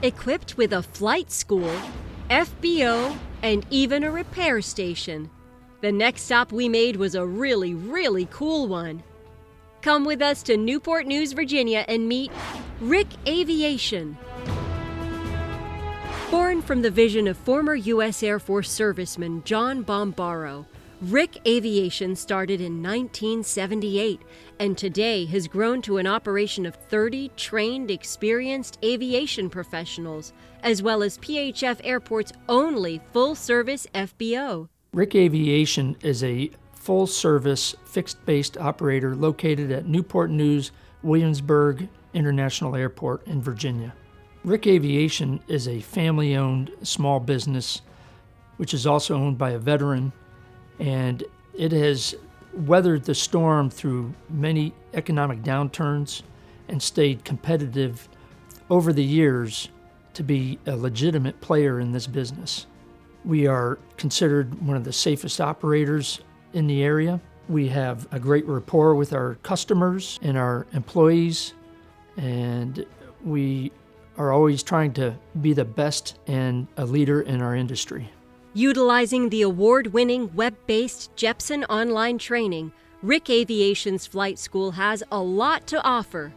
Equipped with a flight school, FBO, and even a repair station. The next stop we made was a really cool one. Come with us to Newport News, Virginia and meet Rick Aviation. Born from the vision of former U.S. Air Force serviceman John Bombaro, Rick Aviation started in 1978 and today has grown to an operation of 30 trained, experienced aviation professionals, as well as PHF Airport's only full-service FBO. Rick Aviation is a full-service, fixed-based operator located at Newport News Williamsburg International Airport in Virginia. Rick Aviation is a family-owned small business, which is also owned by a veteran, and it has weathered the storm through many economic downturns and stayed competitive over the years to be a legitimate player in this business. We are considered one of the safest operators in the area. We have a great rapport with our customers and our employees, and we are always trying to be the best and a leader in our industry. Utilizing the award-winning web-based Jepson online training, Rick Aviation's flight school has a lot to offer.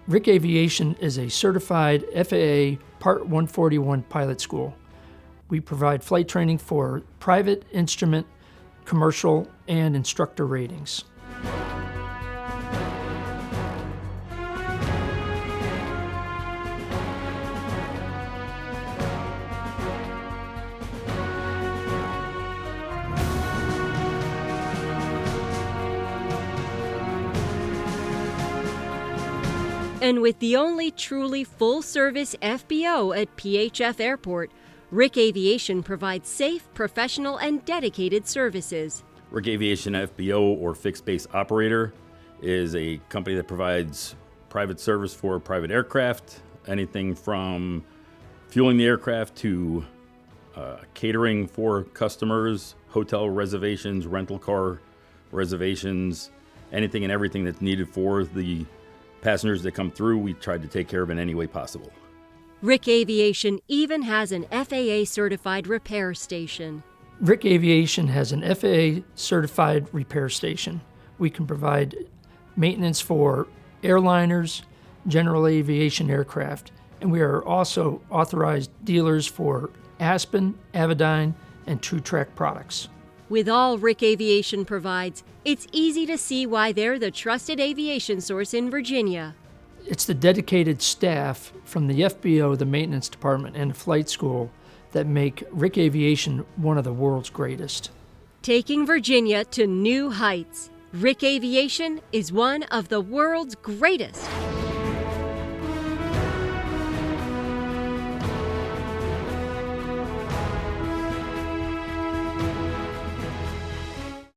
Rick Aviation is a certified FAA Part 141 pilot school. We provide flight training for private, instrument, commercial, and instructor ratings. And with the only truly full-service FBO at PHF Airport, Rick Aviation provides safe, professional, and dedicated services. Rick Aviation FBO, or Fixed Base Operator, is a company that provides private service for private aircraft, anything from fueling the aircraft to catering for customers, hotel reservations, rental car reservations, anything and everything that's needed for the passengers that come through. We tried to take care of in any way possible. Rick Aviation even has an FAA-certified repair station. Rick Aviation has an FAA-certified repair station. We can provide maintenance for airliners, general aviation aircraft, and we are also authorized dealers for Aspen, Avidyne, and TrueTrack products. With all Rick Aviation provides, it's easy to see why they're the trusted aviation source in Virginia. It's the dedicated staff from the FBO, the maintenance department, and the flight school that make Rick Aviation one of the world's greatest. Taking Virginia to new heights, Rick Aviation is one of the world's greatest.